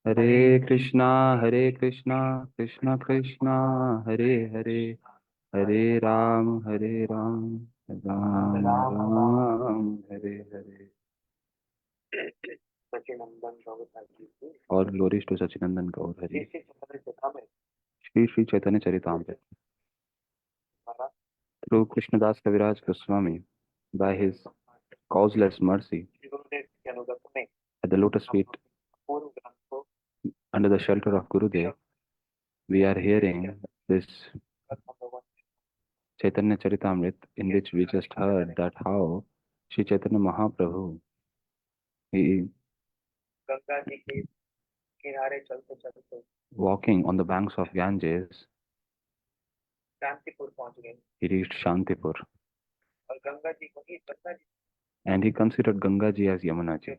Hare Krishna, Krishna Krishna, Hare Hare, Hare Ram, Ram Ram, Hare Hare. All glories to Sachinandan Gaur Hari. Shri Shri Chaitanya Charitamrita. Through Krishnadas Kaviraj Goswami, by his causeless mercy, at the lotus feet, under the shelter of Gurudev, we are hearing this Chaitanya Charitamrit, in which we just heard that how Sri Chaitanya Mahaprabhu, he walking on the banks of Ganges, he reached Shantipur. And he considered Ganga ji as Yamuna ji.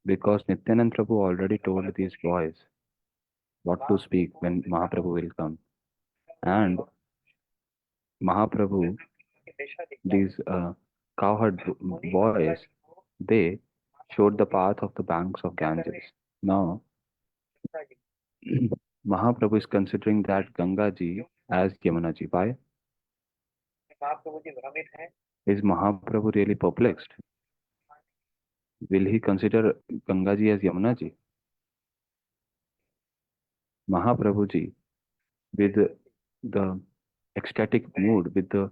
Because Nityanand Prabhu already told these boys what to speak when Mahaprabhu will come. And Mahaprabhu, these cowherd boys, they showed the path of the banks of Ganges. Now, Mahaprabhu is considering that Ganga ji as Yamuna ji. Why? Is Mahaprabhu really perplexed? Will he consider Ganga ji as Yamuna ji? Mahaprabhu ji, with the ecstatic mood, with the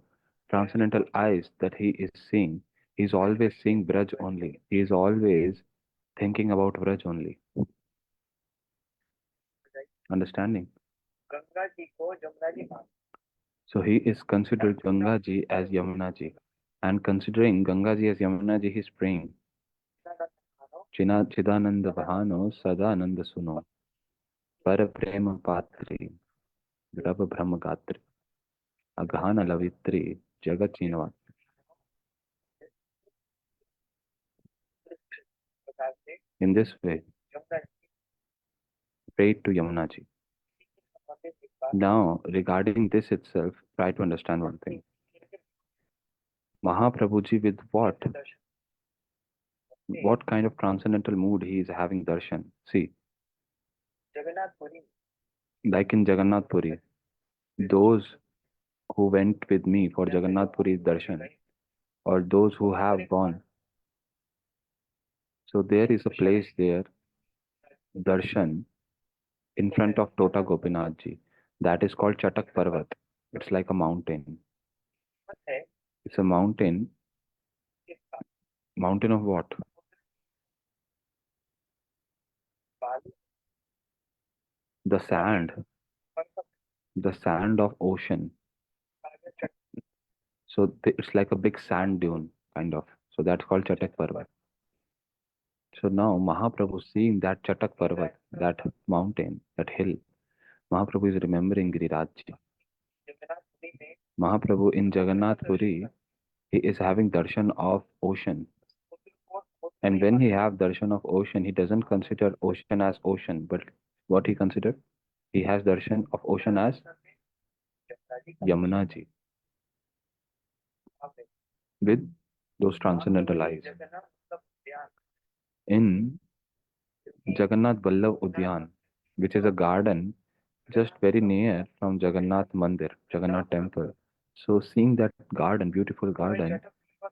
transcendental eyes that he is seeing, he is always seeing Braj only. He is always thinking about Braj only. Understanding? So he is considered Ganga ji as Yamuna ji. And considering Ganga ji as Yamuna ji, he is praying. Chidananda Bahano Sadananda Suno Para Prema Patri Grava Brahma Gatri Aghana Lavitri Jagat Chinavat. In this way, prayed to Yamuna ji. Now, regarding this itself, try to understand one thing. Mahaprabhuji, with what kind of transcendental mood he is having darshan? See, like in Jagannath Puri, those who went with me for Jagannath Puri darshan, or those who have gone. So there is a place there, darshan, in front of Tota Gopinath ji. That is called Chatak Parvat. It's like a mountain. It's a mountain. Mountain of what? The sand. The sand of ocean. So it's like a big sand dune, kind of. So that's called Chatak Parvat. So now Mahaprabhu seeing that Chatak Parvat, that mountain, that hill, Mahaprabhu is remembering Girirajji. Mahaprabhu in Jagannath Puri, he is having darshan of ocean. And when he have darshan of ocean, he doesn't consider ocean as ocean, but what he considered? He has darshan of ocean as Yamuna ji with those transcendental eyes. In Jagannath Vallabh Udyan, which is a garden just very near from Jagannath Mandir, Jagannath temple. So seeing that garden, beautiful garden,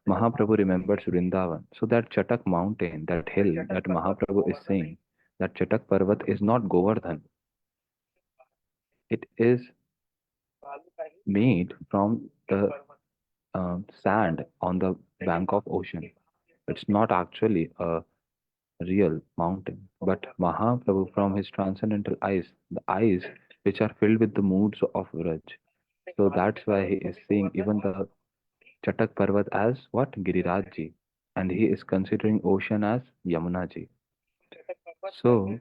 Mahaprabhu remembers Vrindavan. So that Chatak mountain, that hill that Mahaprabhu is saying, that Chatak Parvat is not Govardhan. It is made from the sand on the bank of ocean. It's not actually a real mountain, but Mahaprabhu from his transcendental eyes, the eyes which are filled with the moods of Vraj. So that's why he is seeing even the Chatak Parvat as what? Girirajji. And he is considering ocean as Yamunaji. So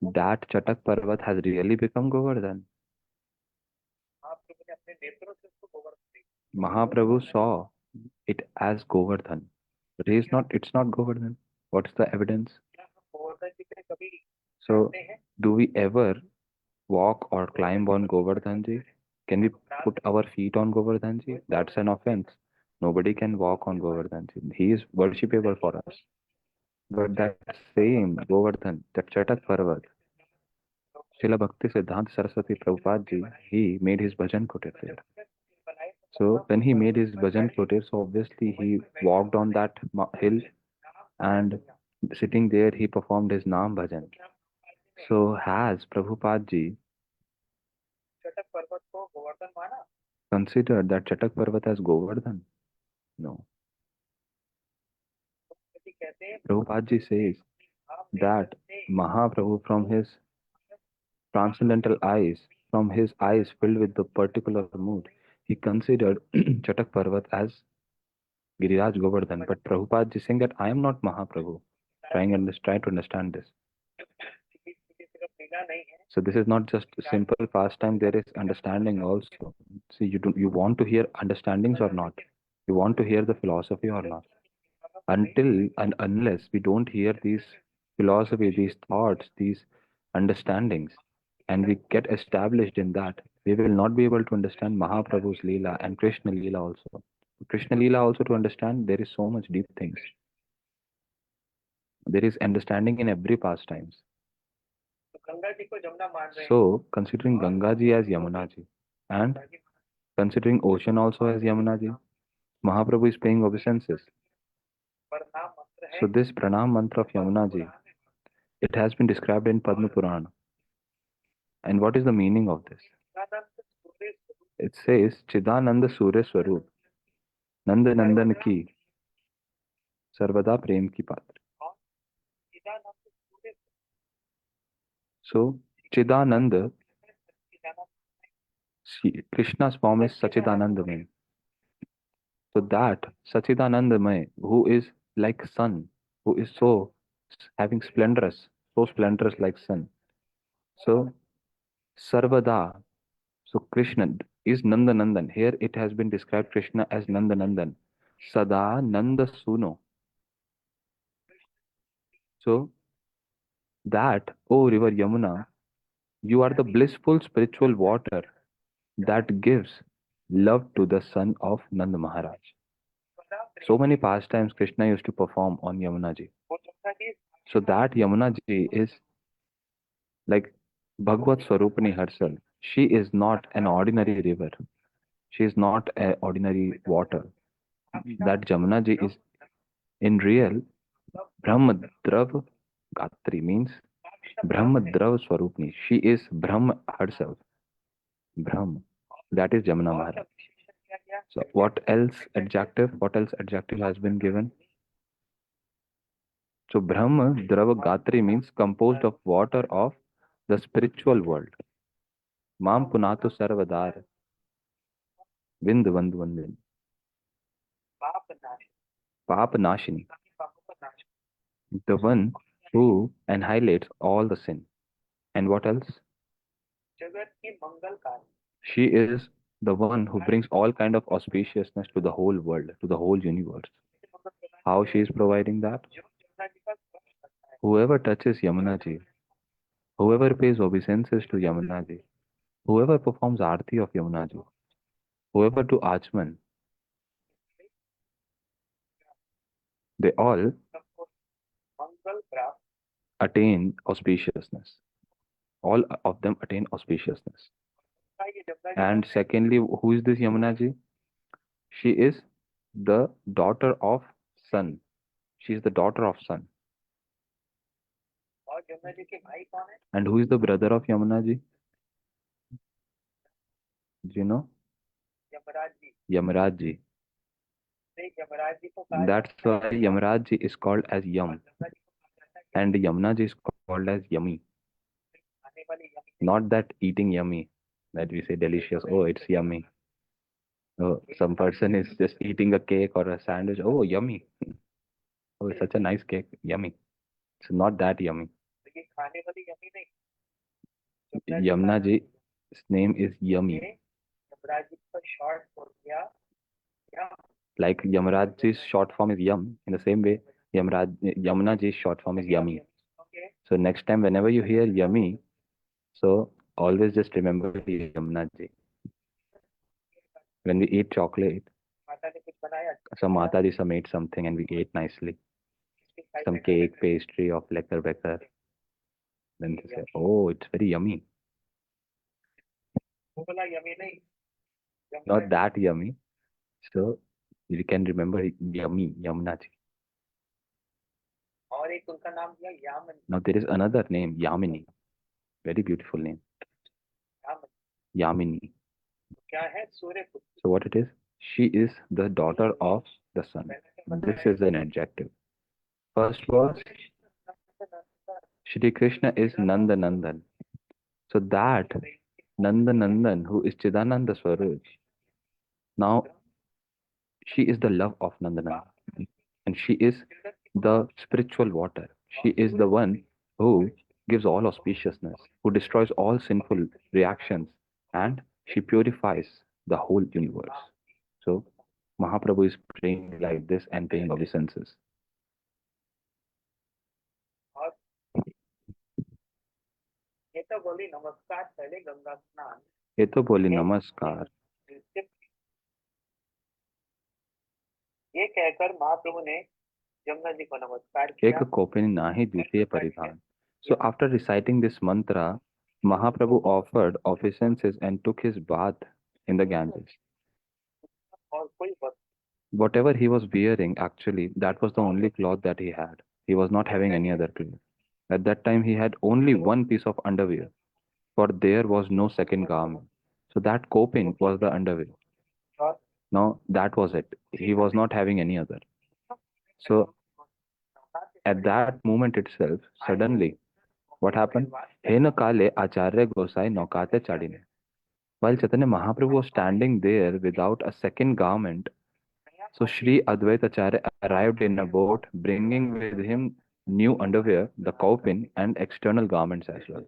that Chatak Parvat has really become Govardhan. Mahaprabhu saw it as Govardhan. But it's not Govardhan. What's the evidence? So, do we ever walk or climb on Govardhanji? Can we put our feet on Govardhanji? That's an offense. Nobody can walk on Govardhanji. He is worshipable for us. But that same Govardhan, that Chatak Parvat, Srila Bhakti Siddhanta Saraswati Prabhupada ji, he made his bhajan kutir there. So when he made his bhajan kutir, so obviously he walked on that hill and sitting there he performed his Naam bhajan. So has Prabhupada ji considered that Chatak Parvat as Govardhan? No. Prabhupada ji says that Mahaprabhu from his transcendental eyes, from his eyes filled with the particular mood, he considered Chatak Parvat as Giriraj Govardhan. But Prabhupada is saying that I am not Mahaprabhu. Try to understand this. So this is not just simple pastime. There is understanding also. See, you want to hear understandings or not? You want to hear the philosophy or not? Until and unless we don't hear these philosophy, these thoughts, these understandings, and we get established in that, we will not be able to understand Mahaprabhu's Leela and Krishna Leela also. Krishna Leela also to understand, there is so much deep things. There is understanding in every pastimes. So, considering Ganga ji as Yamuna ji, and considering ocean also as Yamuna ji, Mahaprabhu is paying obeisances. So this Pranam mantra of Yamuna ji, it has been described in Padma Purana. And what is the meaning of this? It says, Chidananda Surya Swarup, Nanda Nandan ki, Sarvada Prem ki Patra. So, Chidananda, Krishna's form is Sachidanandamay. So that Sachidanandamay, who is like sun, who is so having so splendorous like sun. So, Sarvada, so Krishna is Nanda Nandan. Here it has been described Krishna as Nanda Nandan. Sada Nanda Suno. So that, O river Yamuna, you are the blissful spiritual water that gives love to the son of Nanda Maharaj. So many pastimes Krishna used to perform on Yamuna ji. So that Yamuna ji is like Bhagavad Swarupani herself. She is not an ordinary river. She is not an ordinary water. That Jamuna ji is in real Brahmadrav Gatri means Brahmadrav Swarupni. She is Brahma herself. Brahm. That is Jamuna Maharaj. So what else adjective? What else adjective has been given? So Brahma Drava Gatri means composed of water of the spiritual world. Mam Punatu Sarvadar. Vind Vand Vandin. Pap Nashini. The one who annihilates all the sin. And what else? She is the one who brings all kind of auspiciousness to the whole world, to the whole universe. How she is providing that? Whoever touches Yamunaji, whoever pays obeisances to Yamunaji, whoever performs arti of Yamunaji, whoever to Achman, they all attain auspiciousness. All of them attain auspiciousness. And secondly, who is this Yamunaji? She is the daughter of Sun. She is the daughter of Sun. And who is the brother of Yamunaji? Do you know? Yamaraj ji. That's why Yamaraj ji is called as Yam. And Yamuna ji is called as Yummy. Not that eating yummy, that we say delicious. Oh, it's yummy. Oh, some person is just eating a cake or a sandwich. Oh, yummy. Oh, it's such a nice cake. Yummy. It's not that yummy. Yamuna ji's name is Yummy. Like Yamaraj's short form is Yum. In the same way, Yamuna ji's short form is Yummy. So next time, whenever you hear Yummy, so always just remember Yamuna ji. When we eat chocolate, some Mataji some made something and we ate nicely. some cake, pastry of lekker becker. Then they say, oh, it's very yummy. Not that yummy. So you can remember yummy, Yamuna ji. Now there is another name, Yamini. Very beautiful name. Yamini. So what it is? She is the daughter of the sun. This is an adjective. First was Shri Krishna is Nanda Nandan. So that Nanda Nandan, who is Chidananda Swarup, now she is the love of Nandananda. And she is the spiritual water. She is the one who gives all auspiciousness, who destroys all sinful reactions, and she purifies the whole universe. So Mahaprabhu is praying like this and paying obeisances. ये तो बोली नमस्कार एक कोपिन नाहि द्वितीय परिधान. So after reciting this mantra, Mahaprabhu offered obeisances and took his bath in the Ganges. Whatever he was wearing, actually, that was the only cloth that he had. He was not having any other cloth. At that time, he had only one piece of underwear, for there was no second garment. So that coping was the underwear. Now, that was it. He was not having any other. So at that moment itself, suddenly, what happened? Hena kale acharya gosai naukate chadine. While Chaitanya Mahaprabhu was standing there without a second garment, so Sri Advaita Acharya arrived in a boat, bringing with him new underwear, the kaupin, and external garments as well.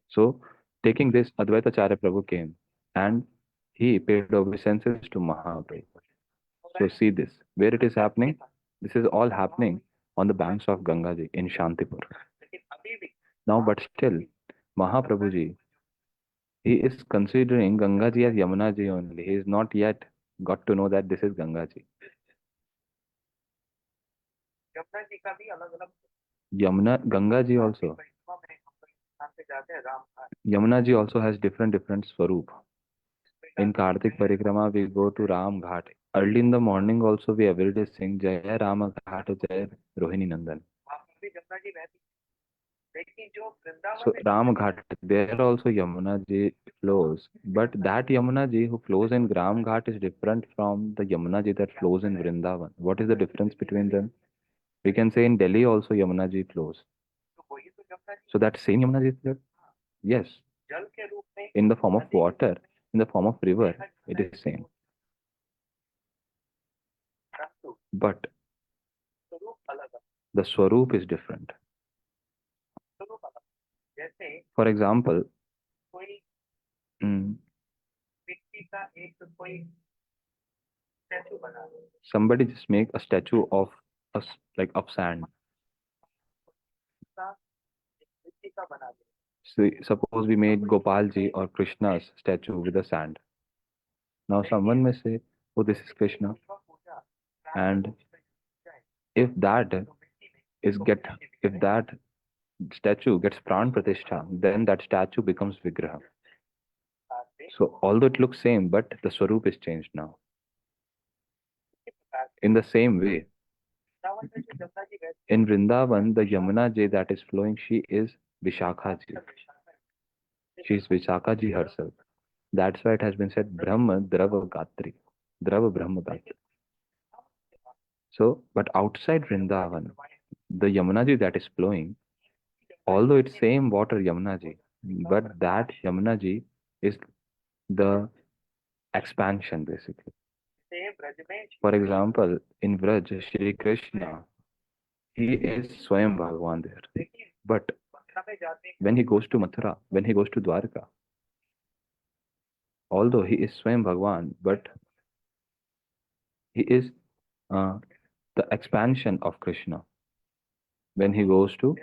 So, taking this, Advaita Acharya Prabhu came and he paid obeisances to Mahaprabhu. So, see this, where it is happening? This is all happening on the banks of Gangaji in Shantipur. Now, but still, Mahaprabhuji, he is considering Gangaji as Yamunaji only. He is not yet got to know that this is Gangaji. Yamuna, Gangaji also. Yamunaji also has different swarup. In Kartik Parikrama, we go to Ram Ghat. Early in the morning also we every day sing Jaya Rama Ghat Jaya Rohini Nandan. So Ram Ghat, there also Yamuna ji flows, but that Yamuna ji who flows in Ram Ghat is different from the Yamuna ji that flows in Vrindavan. What is the difference between them? We can say in Delhi also Yamuna ji flows. So that same Yamuna ji is there? Yes. In the form of water, in the form of river, it is same. But the Swarup is different. For example, mm, somebody just make a statue of us like of sand. So suppose we made Gopalji or Krishna's statue with the sand. Now someone may say, "Oh, this is Krishna," and if that is get if that statue gets pran pratishtha, then that statue becomes vigraha. So although it looks same, but the swarup is changed now. In the same way, in Vrindavan, the Yamuna Ji that is flowing, she is Vishakha Ji. She is Vishakha Ji herself. That's why it has been said Brahma Drava Gatri. Drava Brahma Gatri. So, but outside Vrindavan, the Yamuna Ji that is flowing, although it's same water Yamuna Ji, but that Yamuna Ji is the expansion basically. For example, in Vraj, Shri Krishna, he is Swayam Bhagavan there. But when he goes to Mathura, when he goes to Dwarka, although he is Swayam Bhagavan, but he is uh, the expansion of Krishna. When he goes to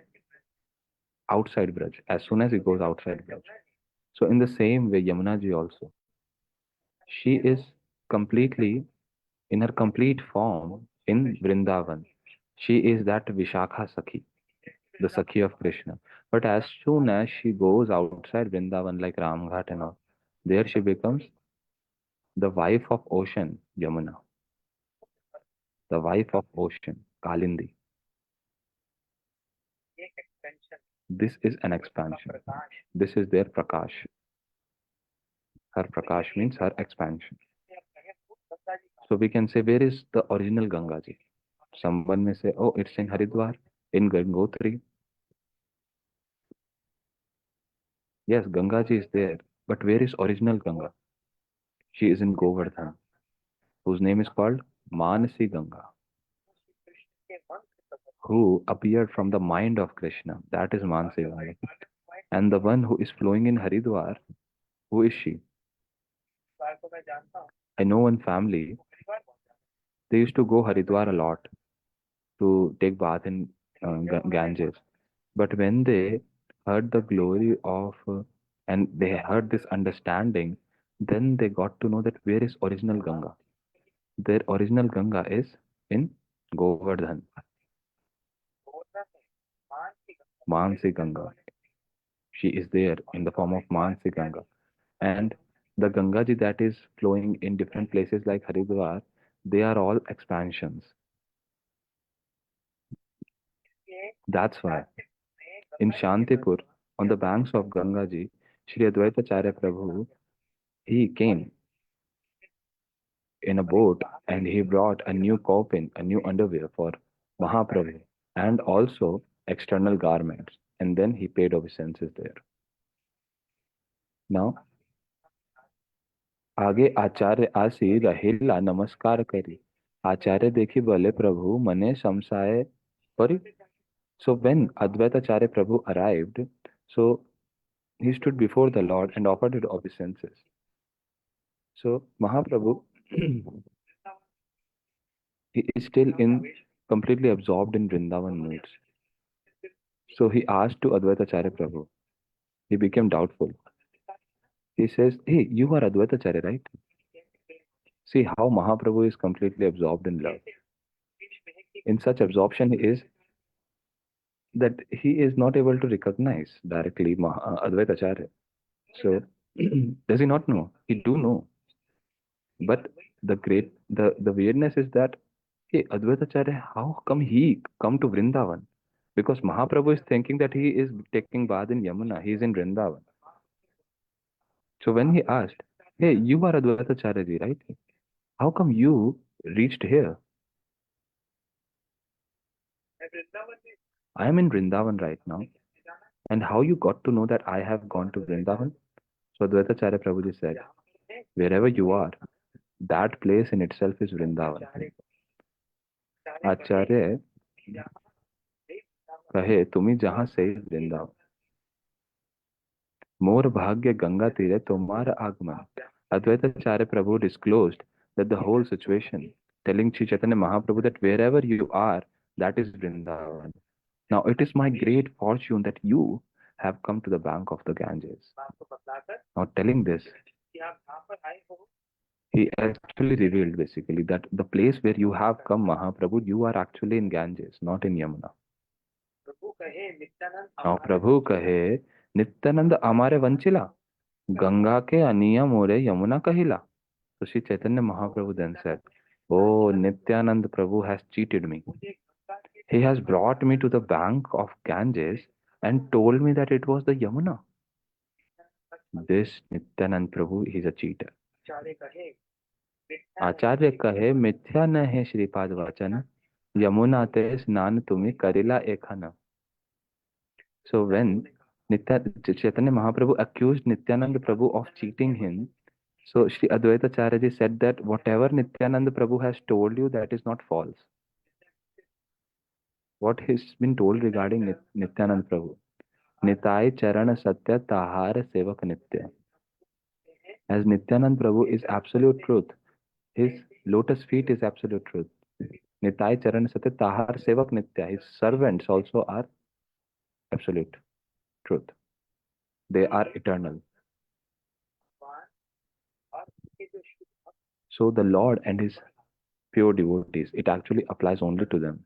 outside Braj, as soon as he goes outside Braj. So in the same way, Yamuna ji also, she is completely in her complete form in Vrindavan. She is that Vishakha Sakhi, the Sakhi of Krishna. But as soon as she goes outside Vrindavan, like Ramghat and all, there she becomes the wife of ocean, Yamuna, the wife of ocean, Kalindi. This is an expansion. This is their Prakash. Her Prakash means her expansion. So we can say, where is the original Ganga Ji? Someone may say, oh, it's in Haridwar, in Gangotri. Yes, Ganga Ji is there. But where is original Ganga? She is in Govardhan, whose name is called Manasi Ganga, who appeared from the mind of Krishna. That is Manasi Ganga. And the one who is flowing in Haridwar, who is she? I know one family, they used to go Haridwar a lot to take bath in Ganges. But when they heard the glory of, and they heard this understanding, then they got to know that where is original Ganga. Their original Ganga is in Govardhan, Mansi Ganga. She is there in the form of Mansi Ganga. And the Ganga Ji that is flowing in different places like Haridwar, they are all expansions. That's why in Shantipur, on the banks of Ganga Ji, Sri Advaita Acharya Prabhu, he came in a boat and he brought a new kaupin, a new underwear for Mahaprabhu, and also external garments. And then he paid obeisances there. Now, आगे आचार्य आसी रहेला नमस्कार करी. आचार्य देखी बोले प्रभु मने समसाय परी. So when Advaita Acharya Prabhu arrived, so he stood before the Lord and offered his obeisances. So Mahaprabhu, he is still in completely absorbed in Vrindavan moods. So he asked to Advaita Acharya Prabhu. He became doubtful. He says, hey, you are Advaita Acharya, right? See how Mahaprabhu is completely absorbed in love. In such absorption he is that he is not able to recognize directly Advaita Acharya. So does he not know? He do know. But the weirdness is that, hey, Advaita Acharya, how come he come to Vrindavan? Because Mahaprabhu is thinking that he is taking bath in Yamuna, he is in Vrindavan. So when he asked, hey, you are Advaita Acharya ji, right? How come you reached here? I am in Vrindavan right now. And how you got to know that I have gone to Vrindavan? So Advaita Acharya Prabhuji said, wherever you are, that place in itself is Vrindavan. Acharya कहे तुम्ही जहां से वृंदावन मोर भाग्य गंगा तीरे तुम्हारा आगमन. Advaita Acharya Prabhu disclosed that the whole situation, telling Sri Chaitanya Mahaprabhu that wherever you are, that is Vrindavan. Now it is my great fortune that you have come to the bank of the Ganges. Now telling this, he actually revealed basically that the place where you have come, Mahaprabhu, you are actually in Ganges, not in Yamuna. Now Prabhu kahe, Nityananda amare vanchila, Ganga ke aniya more Yamuna kahila. So Sri Chaitanya Mahaprabhu then said, oh, Nityanand Prabhu has cheated me. He has brought me to the bank of Ganges and told me that it was the Yamuna. This Nityanand Prabhu is a cheater. आचार्य कहे मिथ्या न है श्रीपाद वचन यमुना ते स्नान तुम्हें करिला एखन. So when Chaitanya Mahaprabhu accused Nityananda Prabhu of cheating him, so Sri Advaita Acharya ji said that whatever Nityananda Prabhu has told you, that is not false. What has been told regarding Nityananda Prabhu? Nitai Charana Satya Tahara Sevak Nitya. As Nityananda Prabhu is absolute truth, his lotus feet is absolute truth. Nitai Charana Satya Tahar Sevak Nitya. His servants also are absolute truth. They are eternal. So the Lord and his pure devotees. It actually applies only to them.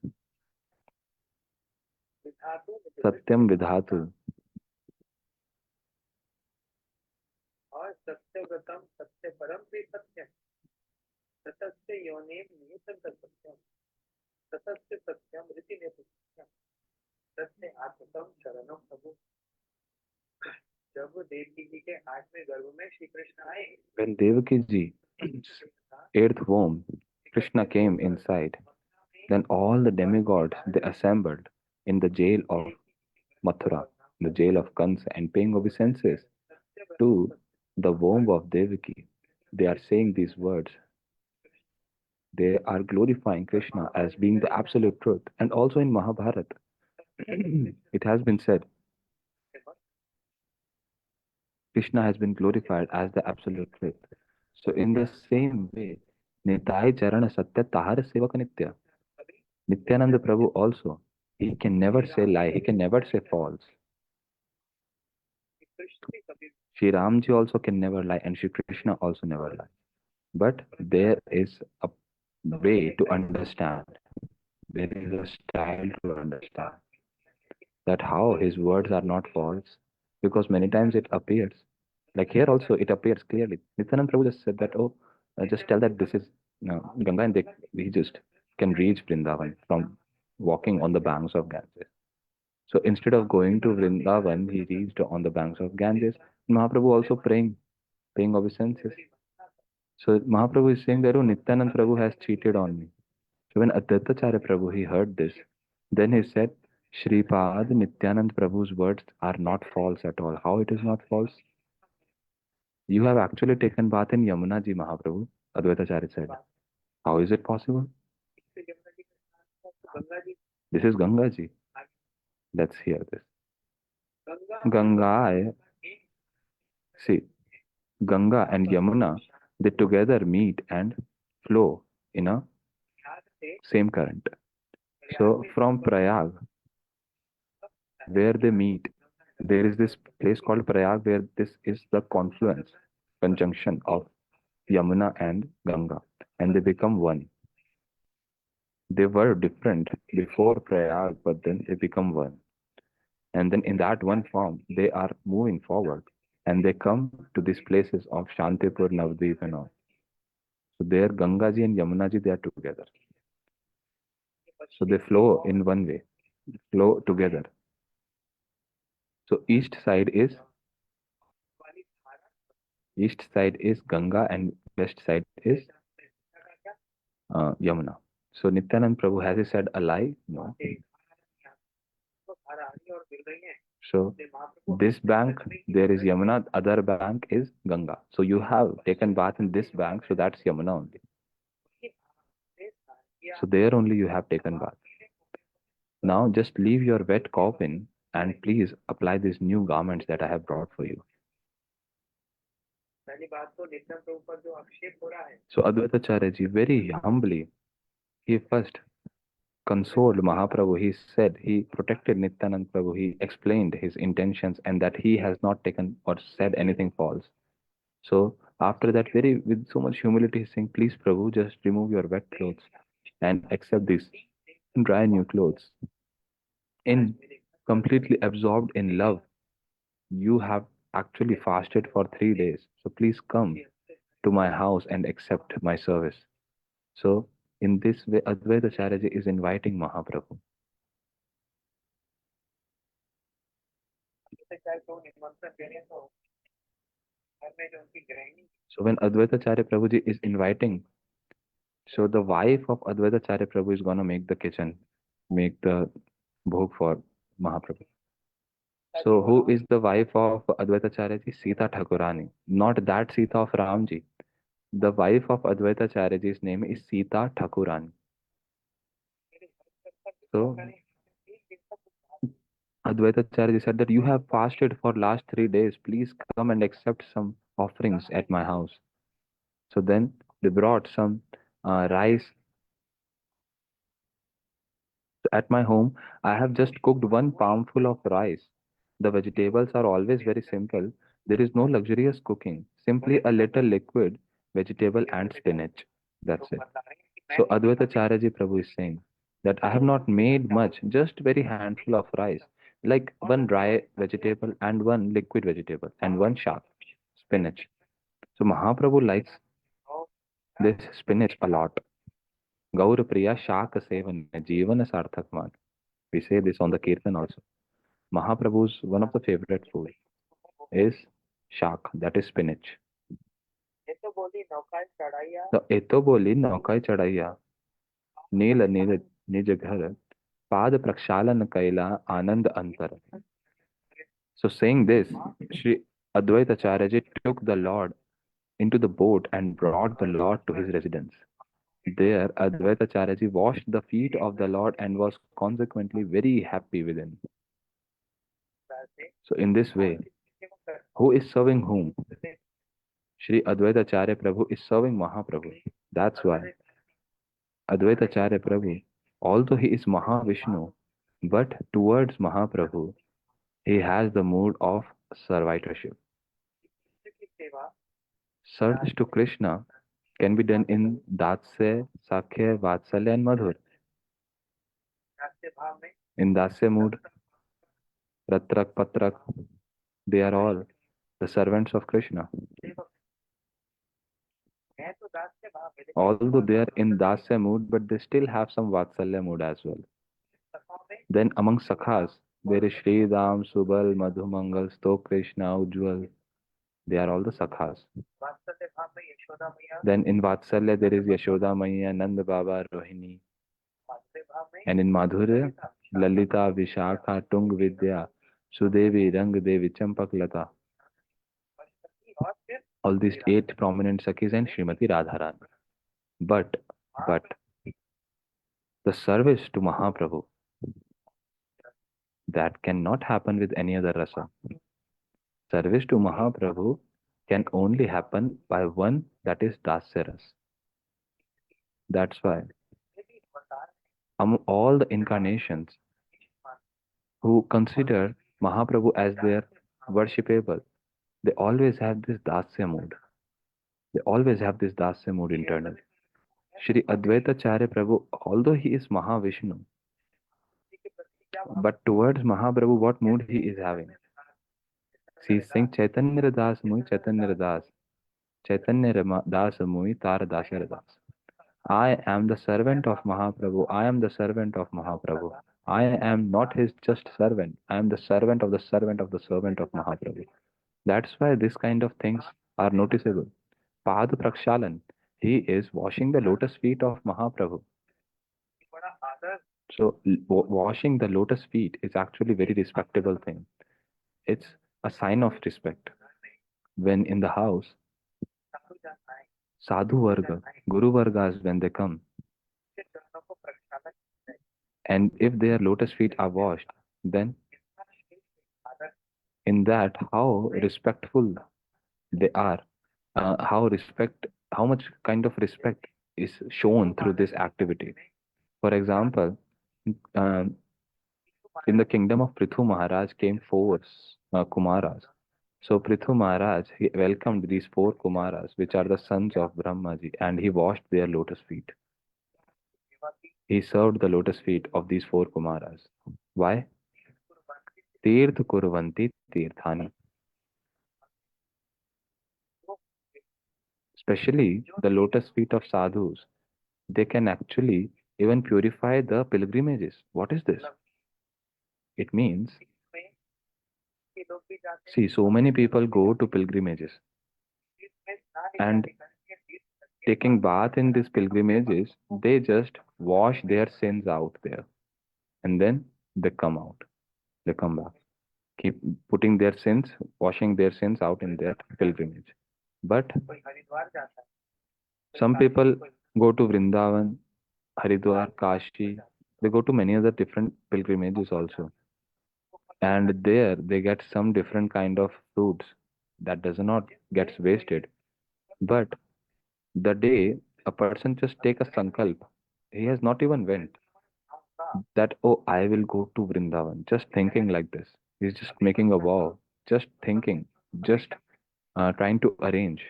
Satyam Vidhatu. When Devaki ji's eighth womb, Krishna came inside, then all the demigods they assembled in the jail of Mathura, the jail of Kansa, and paying obeisances to the womb of Devaki. They are saying these words. They are glorifying Krishna as being the absolute truth. And also in Mahabharata, it has been said Krishna has been glorified as the absolute truth. So in the same way, Nitai Charana Satya Tahara Sevaka Nitya. Nityananda Prabhu also, he can never say lie, he can never say false. Sri Ramji also can never lie, and Sri Krishna also never lie. But there is a way to understand. There is a style to understand that how his words are not false, because many times it appears, like here also it appears clearly. Nityanand Prabhu just said that, oh, just tell that this is Ganga, and he just can reach Vrindavan from walking on the banks of Ganges. So instead of going to Vrindavan, he reached on the banks of Ganges. Mahaprabhu also paying obeisances. So Mahaprabhu is saying that, oh, Nityanand Prabhu has cheated on me. So when Advaitacharya Prabhu he heard this, then he said, Shripad Nityanand Prabhu's words are not false at all. How it is not false? You have actually taken bath in Yamuna ji, Mahaprabhu, Advaitacharya said. How is it possible? This is Ganga ji. Let's hear this. Ganga, see, Ganga and Yamuna, they together meet and flow in a same current. So from Prayag, where they meet, there is this place called Prayag where this is the confluence, conjunction of Yamuna and Ganga, and they become one. They were different before Prayag, but then they become one. And then in that one form, they are moving forward and they come to these places of Shantipur, Navdeep, and all. So there, Gangaji and Yamunaji, they are together. So they flow in one way, flow together. So east side is Ganga and west side is Yamuna. So Nityanand Prabhu, has he said a lie? No. So this bank, there is Yamuna, other bank is Ganga. So you have taken bath in this bank, so that's Yamuna only. So there only you have taken bath. Now just leave your wet coffin and please apply these new garments that I have brought for you. So Advaitacharya ji very humbly, he first consoled Mahaprabhu. He said he protected Nityanand Prabhu. He explained his intentions and that he has not taken or said anything false. So after that, very with so much humility, he's saying, please Prabhu, just remove your wet clothes and accept these dry new clothes. In completely absorbed in love, you have actually fasted for 3 days. So please come to my house and accept my service. So in this way, Advaita Charyaji is inviting Mahaprabhu. So when Advaita Charya Prabhuji is inviting, so the wife of Advaita Charya Prabhu is gonna make the kitchen, make the bhog for Mahaprabhu. So who is the wife of Advaita Charya ji? Sita Thakurani. Not that Sita of Ramji. The wife of Advaita Charya ji's name is Sita Thakurani. So Advaita Charya said that you have fasted for last 3 days. Please come and accept some offerings at my house. So then they brought some rice. At my home, I have just cooked one palmful of rice. The vegetables are always very simple. There is no luxurious cooking. Simply a little liquid, vegetable and spinach. That's it. So Advaita Charyaji Prabhu is saying that I have not made much, just very handful of rice, like one dry vegetable and one liquid vegetable and one sharp spinach. So Mahaprabhu likes this spinach a lot. Gaur Priya Shak Sevana Jeevana Sarthak Man. We say this on the Kirtan also. Mahaprabhu's one of the favorite food is shak, that is spinach. तो ए तो बोली नौका चढ़ैया नील नील निज घर पाद प्रक्षालन कैला आनंद अंतर. So saying this, Sri Advaita Acharya took the Lord into the boat and brought the Lord to his residence. There, Advaita Acharya washed the feet of the Lord and was consequently very happy within. So in this way, who is serving whom? Sri Advaita Acharya Prabhu is serving Mahaprabhu. That's why Advaita Acharya Prabhu, although he is Mahavishnu, but towards Mahaprabhu, he has the mood of servitorship. Service to Krishna can be done in Datsya, Sakhya, Vatsalya, and Madhur. In Dasya mood, Ratrak, Patrak, they are all the servants of Krishna. Although they are in Dasya mood, but they still have some Vatsalya mood as well. Then among Sakhas, there is Shri Ram, Subal, Madhumangal, Stok Krishna, Ujjwal. They are all the Sakhas. Then in Vatsalya, there is Yashoda Maya, Nanda Baba, Rohini. And in Madhurya, Lalita, Vishakha, Tung Vidya, Sudevi, Rang Devi, Champak Lata. All these eight prominent Sakhis and Srimati Radharani. But, but, the service to Mahaprabhu, that cannot happen with any other rasa. Service to Mahaprabhu can only happen by one, that is Dasya Ras. That's why among all the incarnations who consider Mahaprabhu as their worshipable, they always have this Dasya mood. They always have this Dasya mood internally. Shri Advaita Acharya Prabhu, although he is Mahavishnu, but towards Mahaprabhu, what mood he is having? See, sing Chaitanya Das Mui Chaitanya Das. Chaitanya Das Mui Tar Dasara Das. I am the servant of Mahaprabhu. I am the servant of Mahaprabhu. I am not his just servant. I am the servant of the servant of the servant of Mahaprabhu. That's why this kind of things are noticeable. Pad Prakshalan. He is washing the lotus feet of Mahaprabhu. So washing the lotus feet is actually very respectable thing. It's a sign of respect. When in the house, Sadhu Varga, Guru Vargas, when they come, and if their lotus feet are washed, then in that how respectful they are, how much kind of respect is shown through this activity. For example, um, in the kingdom of Prithu Maharaj came four Kumaras. So Prithu Maharaj, he welcomed these four Kumaras, which are the sons of Brahmaji, and he washed their lotus feet. He served the lotus feet of these four Kumaras. Why? Tirth Kurvanti Tirthani. Especially the lotus feet of sadhus, they can actually even purify the pilgrimages. What is this? It means, see, so many people go to pilgrimages and taking bath in these pilgrimages, they just wash their sins out there and then they come out, they come back, keep putting their sins, washing their sins out in their pilgrimage. But some people go to Vrindavan, Haridwar, Kashi, they go to many other different pilgrimages also. And there they get some different kind of fruits that does not gets wasted. But the day a person just take a sankalp, he has not even went that, oh, I will go to Vrindavan. Just thinking like this. He's just making a vow, just thinking, just trying to arrange.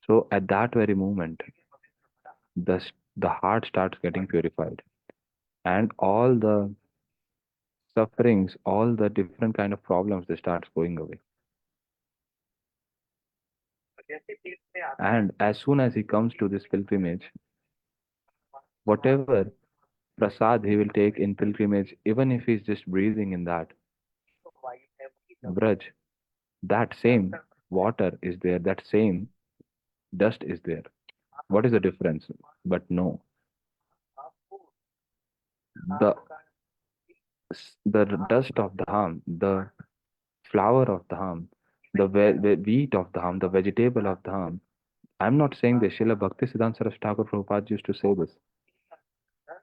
So at that very moment, the heart starts getting purified, and all the sufferings, all the different kind of problems, they starts going away. And as soon as he comes to this pilgrimage, whatever prasad he will take in pilgrimage, even if he's just breathing in that Braj, that same water is there, that same dust is there. What is the difference? But no, the the dust of the Dham, the flower of the Dham, the wheat of the Dham, the vegetable of the Dham. I'm not saying this. Srila Bhakti Siddhanta Saraswati Thakur Prabhupada used to say this,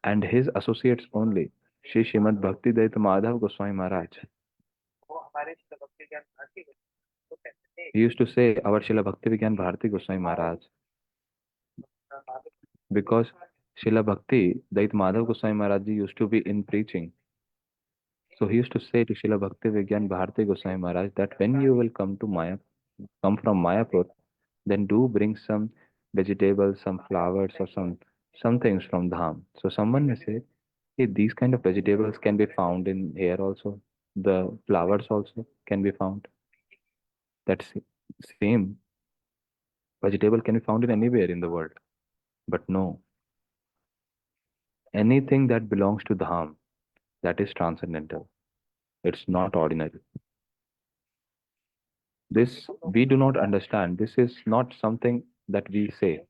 and his associates only. Shri Srimad Bhakti Daita Madhav Goswami Maharaj. He used to say our Srila Bhakti Vigyan Bharati Goswami Maharaj, because Srila Bhakti Dait Madhav Goswami Maharaj ji used to be in preaching. So he used to say to Srila Bhakti Vigyan Bharati Goswami Maharaj that when you will come from Mayapur, then do bring some vegetables, some flowers, or some things from Dham. So someone may say, hey, these kind of vegetables can be found in here also. The flowers also can be found. That same vegetable can be found in anywhere in the world. But no, anything that belongs to Dham, that is transcendental. It's not ordinary. This we do not understand. This is not something that we say.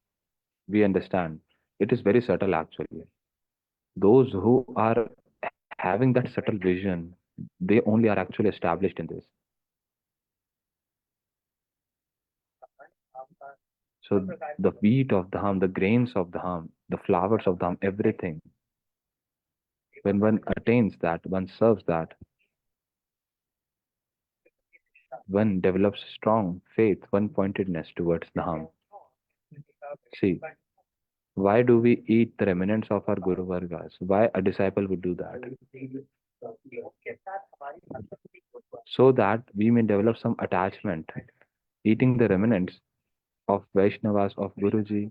We understand. It is very subtle actually. Those who are having that subtle vision, they only are actually established in this. So the wheat of Dham, the grains of Dham, the flowers of Dham, everything. When one attains that, one serves that, one develops strong faith, one pointedness towards Dham. See, why do we eat the remnants of our Guru Vargas? Why a disciple would do that? So that we may develop some attachment. Eating the remnants of Vaishnavas, of Guruji.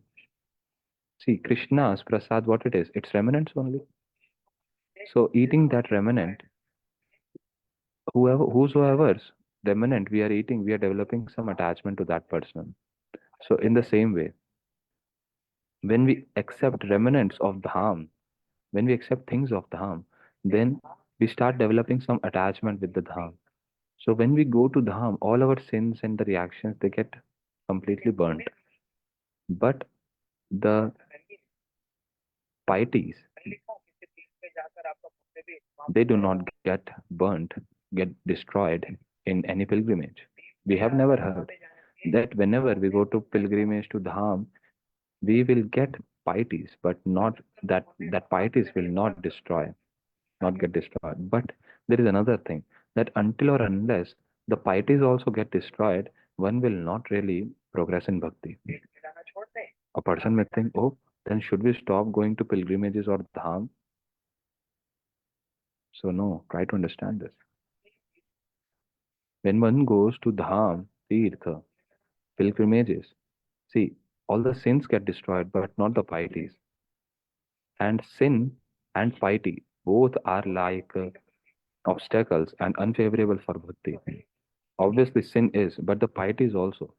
See, Krishna's prasad, what it is? It's remnants only. So eating that remnant, whosoever's remnant we are eating, we are developing some attachment to that person. So in the same way, when we accept remnants of Dham, when we accept things of Dham, then we start developing some attachment with the Dham. So when we go to Dham, all our sins and the reactions, they get completely burnt. But the pieties, they do not get burnt, get destroyed in any pilgrimage. We have never heard that whenever we go to pilgrimage to Dham, we will get pieties, but not that pieties will not destroy, not get destroyed. But there is another thing that until or unless the pieties also get destroyed, one will not really progress in bhakti. A person may think, oh, then should we stop going to pilgrimages or dham? So no, try to understand this. When one goes to dham, tirtha, pilgrimages, see, all the sins get destroyed, but not the pieties. And sin and piety both are like obstacles and unfavorable for bhakti. Obviously, sin is, but the piety is also.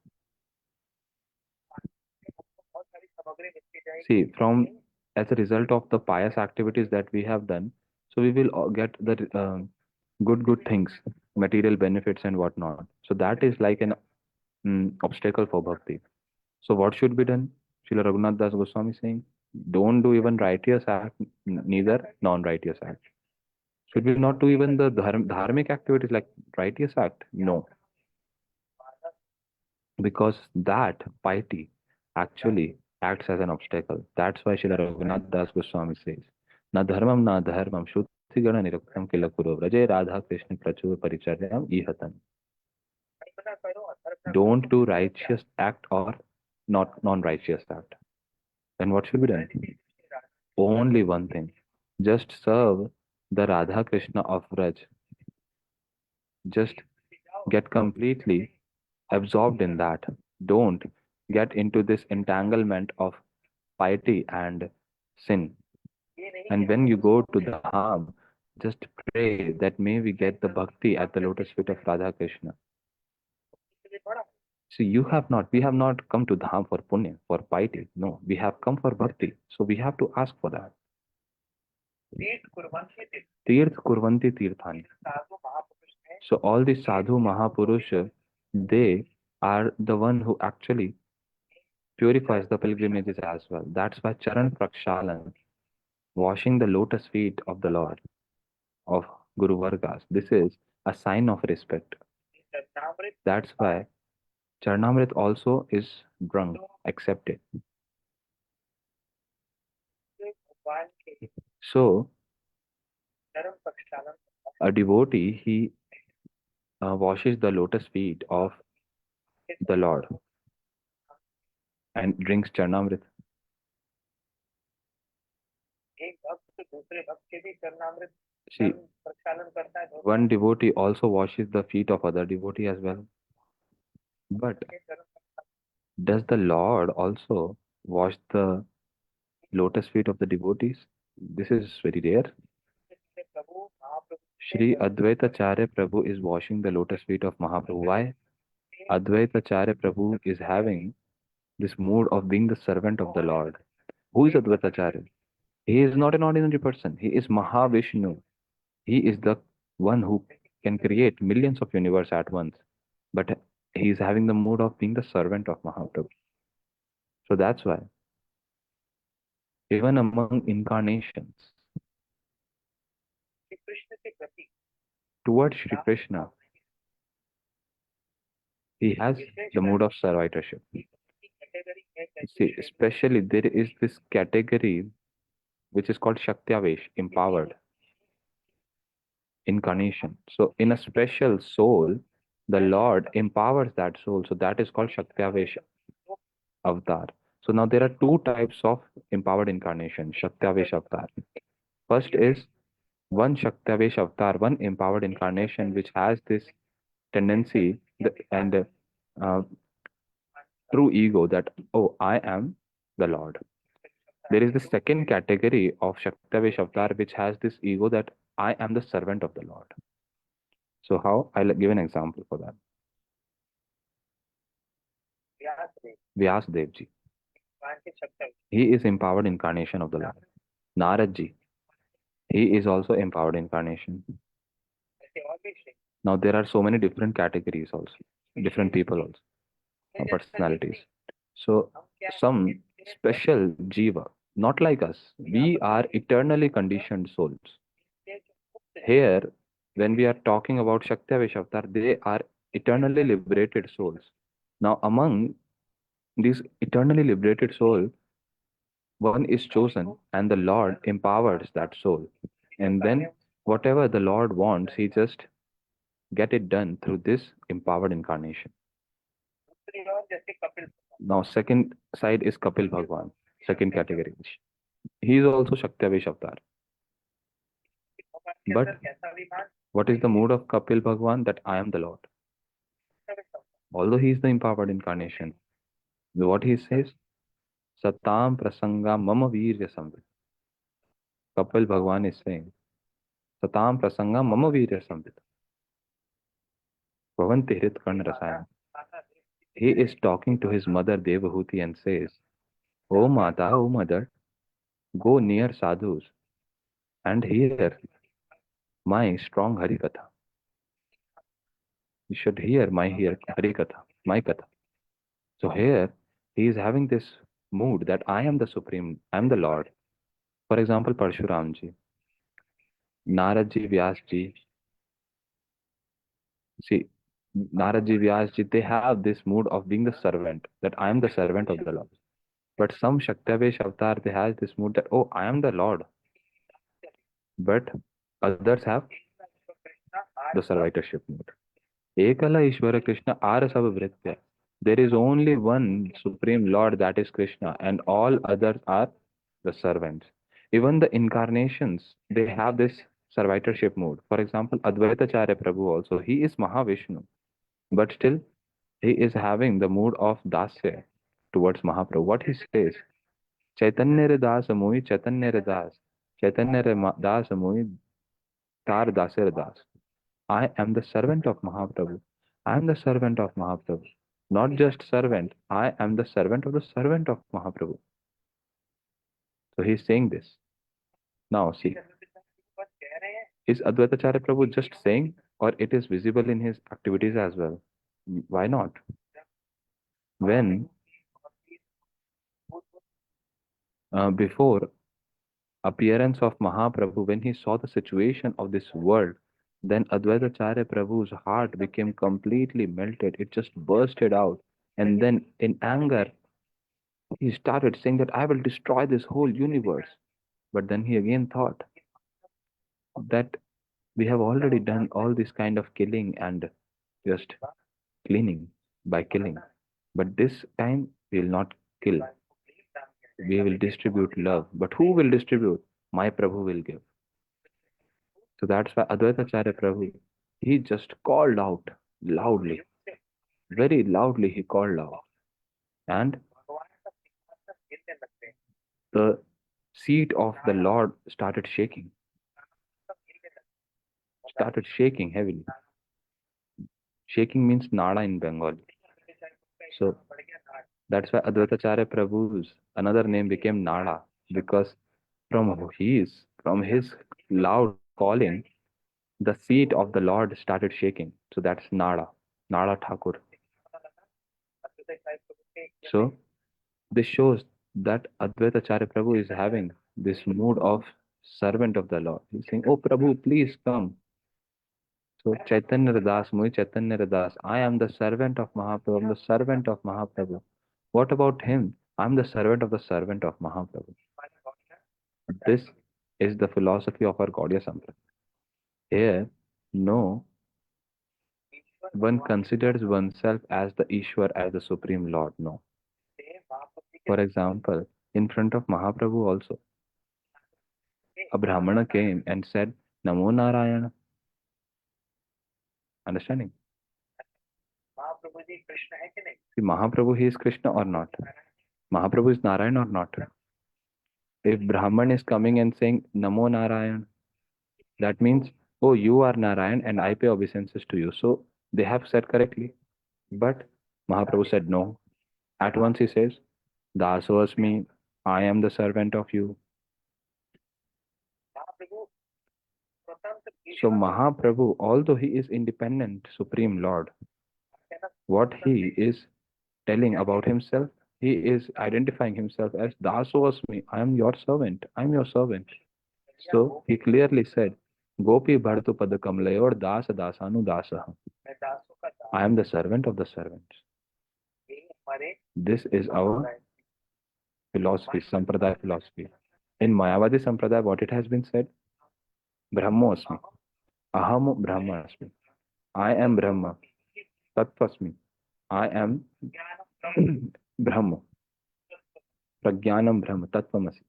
See, from as a result of the pious activities that we have done, so we will get the good things, material benefits and whatnot. So that is like an obstacle for bhakti. So what should be done? Srila Raghunath Das Goswami saying, don't do even righteous act, neither non-righteous act. Should we not do even the dharmic activities like righteous act? No, because that piety actually acts as an obstacle. That's why Srila Raghunath Das Goswami says, Na dharmam na dharmam shruti gana niraktam kila kuro vraje radha krishna prachur paricharyam ihatan. Don't do righteous act or not non-righteous act. Then what should be done? Only one thing. Just serve the Radha Krishna of Vraj. Just get completely absorbed in that. Don't get into this entanglement of piety and sin. And when you go to Dham, just pray that may we get the bhakti at the lotus feet of Radha Krishna. See, we have not come to Dham for punya, for piety. No, we have come for bhakti. So we have to ask for that. Tirth kurvanti tirthani. So all the sadhu Mahapurush, they are the one who actually purifies the pilgrimages as well. That's why Charan Prakshalan, washing the lotus feet of the Lord, of Guru Vargas, this is a sign of respect. That's why Charnamrit also is drunk, accepted. So, a devotee, he washes the lotus feet of the Lord and drinks Charnamrit. See, one devotee also washes the feet of other devotee as well. But does the Lord also wash the lotus feet of the devotees? This is very rare. Shri Advaita Acharya Prabhu is washing the lotus feet of Mahaprabhu. Why? Advaita Acharya Prabhu is having this mood of being the servant of the Lord. Who is Advaita Acharya? He is not an ordinary person. He is Mahavishnu. He is the one who can create millions of universe at once. But he is having the mood of being the servant of Mahaprabhu. So that's why, even among incarnations, towards Shri Krishna, he has the mood of servitorship. See, especially there is this category which is called Shaktyavesh, empowered incarnation. So, in a special soul, the Lord empowers that soul. So, that is called Shaktyavesh avatar. So, now there are two types of empowered incarnation, Shaktyavesh avatar. First is one Shaktyavesh avatar, one empowered incarnation which has this tendency and true ego that, oh, I am the Lord. There is the second category of Shaktavesh avatar which has this ego that I am the servant of the Lord. So how? I'll give an example for that. Vyas Dev ji. He is empowered incarnation of the Lord. Narad ji. He is also empowered incarnation. Now there are so many different categories also, different people also, personalities. So some special jiva, not like us. We are eternally conditioned souls. Here, when we are talking about Shaktavesh avatar, they are eternally liberated souls. Now, among these eternally liberated souls, one is chosen and the Lord empowers that soul. And then whatever the Lord wants, he just get it done through this empowered incarnation. Now, second side is Kapil Bhagwan, second category. He is also Shaktavesh avatar. But what is the mood of Kapil Bhagwan? That I am the Lord. Although he is the empowered incarnation, what he says, Satam Prasanga Mama Virya Samvit. Kapil Bhagwan is saying, Satam Prasanga Mama Virya Samvit. Bhavanti Hrit Karna Rasayana. He is talking to his mother Devahuti and says, O Mata, O mother, go near sadhus and hear my strong Harikatha. You should hear my Harikatha, my Katha. So here, he is having this mood that I am the Supreme, I am the Lord. For example, Parshuramji, Naradji, Vyasji. See, Naradji, Vyasji, they have this mood of being the servant, that I am the servant of the Lord. But some Shaktavesh avatar, they have this mood that, oh, I am the Lord. But others have the servitorship mood. Ekala Ishvara Krishna Ara Sabhavritya. There is only one Supreme Lord, that is Krishna, and all others are the servants. Even the incarnations, they have this servitorship mood. For example, Advaita Acharya Prabhu also, he is Mahavishnu, but still he is having the mood of dasya towards Mahaprabhu. What he says, चैतन्य रे दास मोहि चैतन्य रे दास, चैतन्य रे दास मोहि तार दासेर दास. I am the servant of Mahaprabhu. I am the servant of Mahaprabhu. Not just servant, I am the servant of the servant of Mahaprabhu. So he is saying this. Now see, is Advaitacharya Prabhu just saying, or it is visible in his activities as well? Why not? When before appearance of Mahaprabhu, when he saw the situation of this world, then Advaitacharya Prabhu's heart became completely melted. It just bursted out. And then in anger, he started saying that I will destroy this whole universe. But then he again thought that we have already done all this kind of killing and just cleaning by killing. But this time we will not kill. We will distribute love. But who will distribute? My Prabhu will give. So that's why Advaitacharya Prabhu, he just called out loudly, very loudly he called out. And the seat of the Lord started shaking heavily. Shaking means nada in Bengali. So that's why Advaitacharya Prabhu's another name became Nada, because from his loud calling, the seat of the Lord started shaking. So that's Nada, Nada Thakur. So this shows that Advaitacharya Prabhu is having this mood of servant of the Lord. He's saying, "Oh Prabhu, please come." So Chaitanya Das, Mui Chaitanya Das, I am the servant of Mahaprabhu, I'm the servant of Mahaprabhu. What about him? I'm the servant of Mahaprabhu. This is the philosophy of our Gaudiya Sampradaya. Here, no one considers oneself as the Ishwar, as the Supreme Lord. No. For example, in front of Mahaprabhu also, a Brahmana came and said, Namo Narayana. Understanding? See, Mahaprabhu, he is Krishna or not? Mahaprabhu is Narayan or not? If Brahman is coming and saying Namo Narayan, that means, oh, you are Narayan and I pay obeisances to you. So they have said correctly. But Mahaprabhu said no. At once he says, Dasosmi, I am the servant of you. So Mahaprabhu, although he is independent, Supreme Lord, what he is telling about himself, he is identifying himself as Dasosmi, I am your servant, I am your servant. So he clearly said, Gopi Bhartu Padakamlayor Das Dasanu Dasaha. I am the servant of the servants. This is our philosophy, Sampradaya philosophy. In Mayavadi Sampradaya, what it has been said? Brahmosmi. Aham Brahmasmi. I am Brahma. Tattvasmi. I am Brahma. Prajnanam Brahma. Tattvamasi.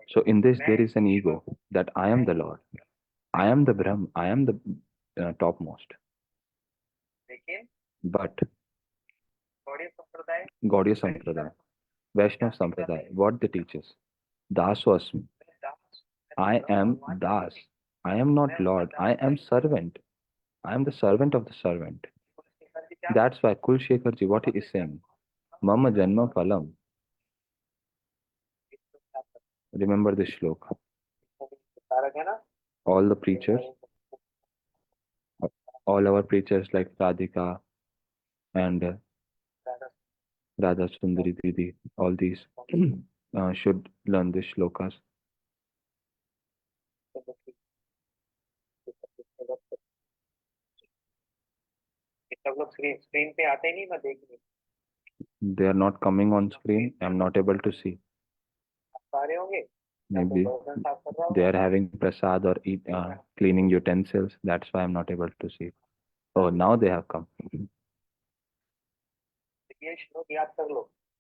So in this there is an ego that I am the Lord. I am the Brahma. I am the topmost. But Gaudiya Sampradaya, Vaishnava Sampradaya, what they teach is, Daswasmi. I am Das. I am not Lord. I am servant. I am the servant of the servant. That's why Kulshekarji, what he is saying, Mama Janma Phalam. Remember this shloka. All the preachers, all our preachers like Radhika and Radha Sundari Didi, all these should learn these shlokas. They are not coming on screen. I'm not able to see. Maybe they are having prasad or cleaning utensils. That's why I'm not able to see. Oh, now they have come.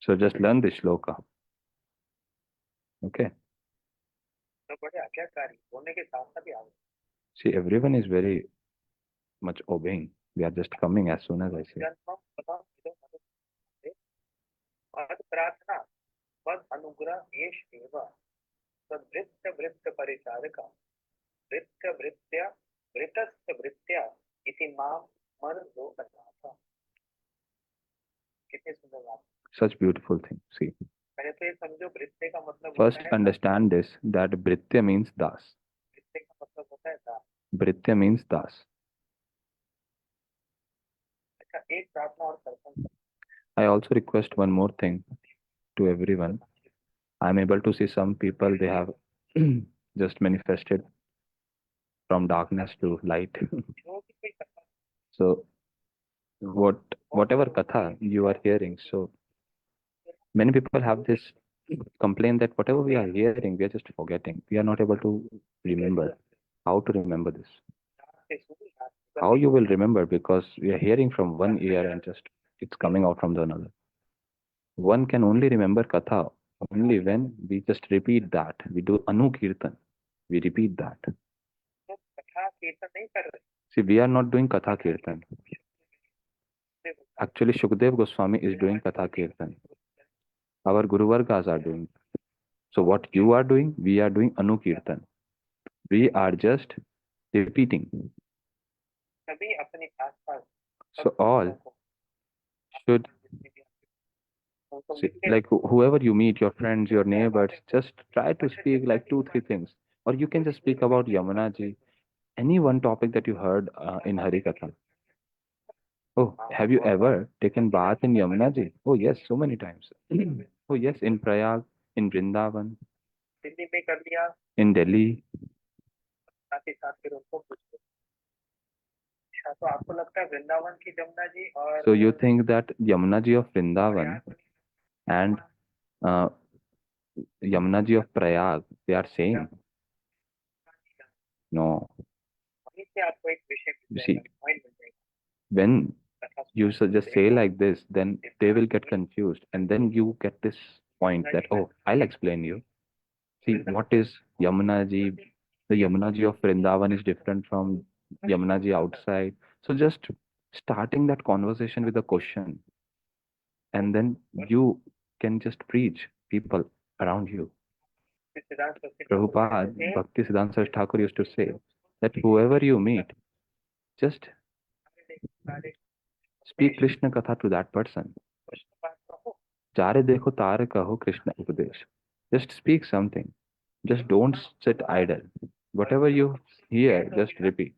So just learn this shloka. Okay. See, everyone is very much obeying. We are just coming as soon as I say. मद प्रार्थना मद अनुग्रह एष एव तद्भृत्य भृत्य परिचारका भृत्य भृत्य भृतस्य भृत्या इति माम मर दो कथा। कितने सुंदर बात। Such beautiful thing. See, पहले तो ये समझो भृत्य का मतलब होता first है दास। understand this that Britya means das. भृत्य का मतलब होता है दास। Britya means das. अच्छा, एक प्रार्थना और करता हूँ। I also request one more thing to everyone. I'm able to see some people they have just manifested from darkness to light. जो भी कोई कथा So whatever katha you are hearing, so many people have this complaint that whatever we are hearing, we are just forgetting. We are not able to remember. How to remember this? से सुनी रात How you will remember because we are hearing from one ear and just it's coming out from the another. One can only remember katha only when we just repeat that. We do anukirtan. We repeat that. तो कथा कीर्तन नहीं कर रहे। See, we are not doing katha kirtan. Actually, Shukdev Goswami is doing katha kirtan. Our Guru Vargas are doing. So what you are doing, we are doing anukirtan. We are just repeating. सभी अपने आसपास So all should see, like whoever you meet, your friends, your neighbors, just try to speak like two, three things. Or you can just speak about Yamuna ji, any one topic that you heard in Hari Katha. Oh, have you ever taken bath in Yamuna ji? Oh yes, so many times. Oh yes, in Prayag, in Vrindavan, Delhi में कर लिया, in Delhi. साथ ही साथ फिर उनको पूछ लो। अच्छा, तो आपको लगता है वृंदावन की जमुना जी और So you think that Yamuna ji of Vrindavan and uh, Yamuna ji of Prayag, they are same? No. वहीं से आपको एक विषय मिल You see, जाएगा, पॉइंट मिल जाएगा। when कथा you सुनना just say like this, then they will get confused, and then you get this point that, oh, I'll explain you. See, what is Yamuna ji? The Yamuna ji of Vrindavan is different from Yamuna ji outside. So just starting that conversation with a question, and then you can just preach people around you. सिद्धांत Saraswati Thakur Prabhupada, कहते थे, Bhakti Siddhanta Saraswati Thakur used to say that whoever you meet, just speak Krishna Katha to that person. Krishna बात कहो, Jare dekho tare kaho Krishna Upadesh. Just speak something. Just don't sit idle. Whatever you hear, just repeat.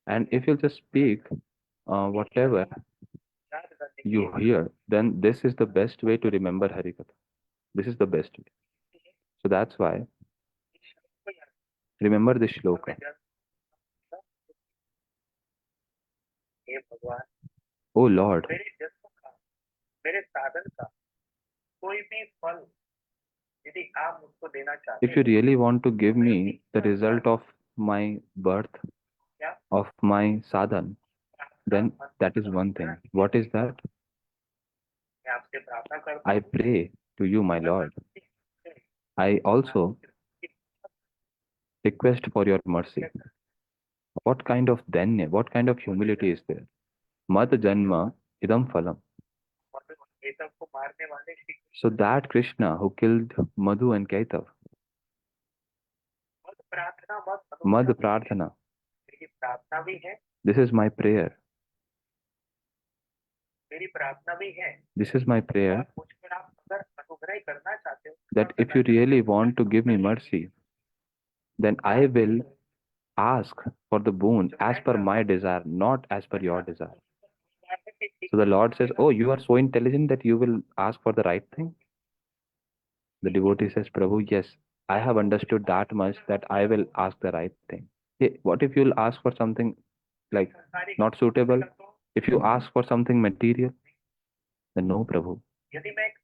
And if you just speak whatever याद करने you की hear, then this is the best way to remember Harikatha. This is the best way. So that's why शब्द को याद remember this shloka. करना। हे भगवान, Oh Lord, मेरे जन्म का, मेरे साधन का कोई भी फल यदि आप मुझको देना चाहते if you हैं, really want to give me the result of my birth, क्या of my sadhan, प्रार्थना then that is one thing. What is that? मैं आपसे प्रार्थना करता I हूँ, pray to you, my Lord. I also request for your mercy. What kind of danya, what kind of humility is there? Mad janma idam phalam. ये सबको मारने वाले Shri So that Krishna who killed Madhu and Kaitav, मत प्रार्थना मत Mad अनुग्रह prarthana, मेरी प्रार्थना भी है, this is my prayer. मेरी प्रार्थना भी है। This is my prayer और मुझ पर आप अगर अनुग्रह करना चाहते हो that if you really want to give me mercy, then I will ask for the boon as per my desire, not as per your desire. So the Lord says, oh, you are so intelligent that you will ask for the right thing. The devotee says, Prabhu, yes, I have understood that much that I will ask the right thing. Hey, what if you'll ask for something like not suitable? If you ask for something material, then no, Prabhu. यदि मैं एक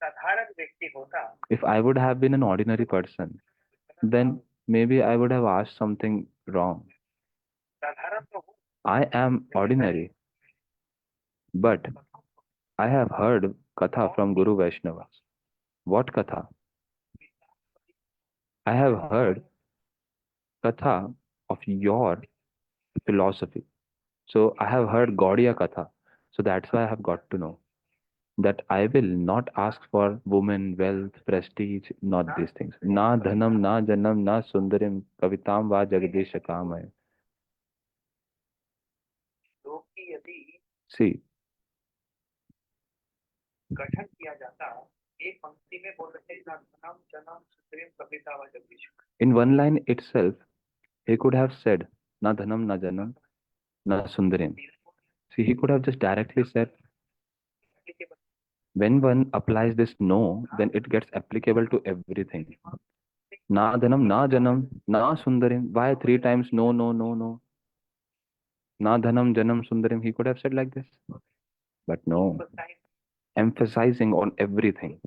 साधारण व्यक्ति होता, If I would have been an ordinary person, then maybe I would have asked something wrong. साधारण तो हूँ, I am ordinary, but I have heard Katha from Guru Vaishnavas. What Katha? I have heard Katha of your philosophy. So I have heard Gaudiya Katha. So that's why I have got to know that I will not ask for women, wealth, prestige, not these things. Na dhanam, na janam, na sundarim, kavitam va jagdisha kamaya. लोग की यदि See, गठन किया जाता, एक पंक्ति में बोल रहे ना धनम जन्म सुप्रीम कविता व Jagdish. in one line itself, he could have said, na dhanam, na janam, na sundarim. See, he could have just directly said, when one applies this no, then it gets applicable to everything. Na dhanam, na janam, na sundarim. Why three times no, no, no, no? Na dhanam, janam, sundarim. He could have said like this. But no, emphasizing on everything.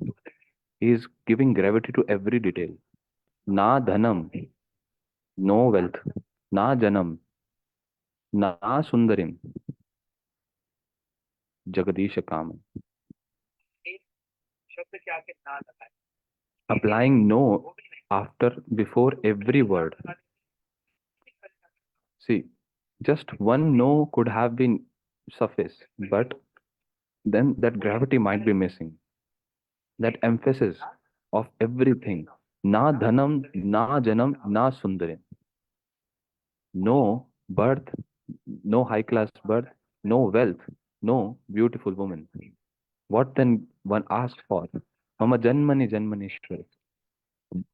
He is giving gravity to every detail. Na dhanam, no wealth. Na janam, na sundarim, jagadish kam. शब्द के आगे ना लगाए, Applying no after, before every word. See, just one no could have been suffice, but then that gravity might be missing. That emphasis of everything. Na dhanam, na janam, na sundarim. No birth, no high class birth, no wealth, no beautiful woman. What then one asks for? Mama janmani janmanishwar.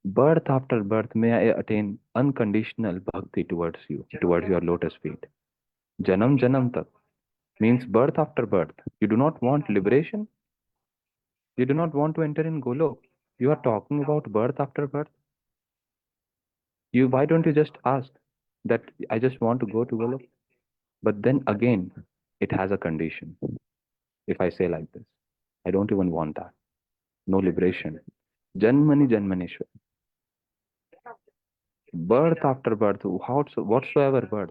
Birth after birth, may I attain unconditional bhakti towards you, towards your lotus feet. Janam janam tak means birth after birth. You do not want liberation? You do not want to enter in Golok? You are talking about birth after birth? You, why don't you just ask that I just want to go to Golok? But then again, it has a condition. If I say like this, I don't even want that. No liberation. Janmani Janmaneshwar. Birth after birth, whatsoever birth.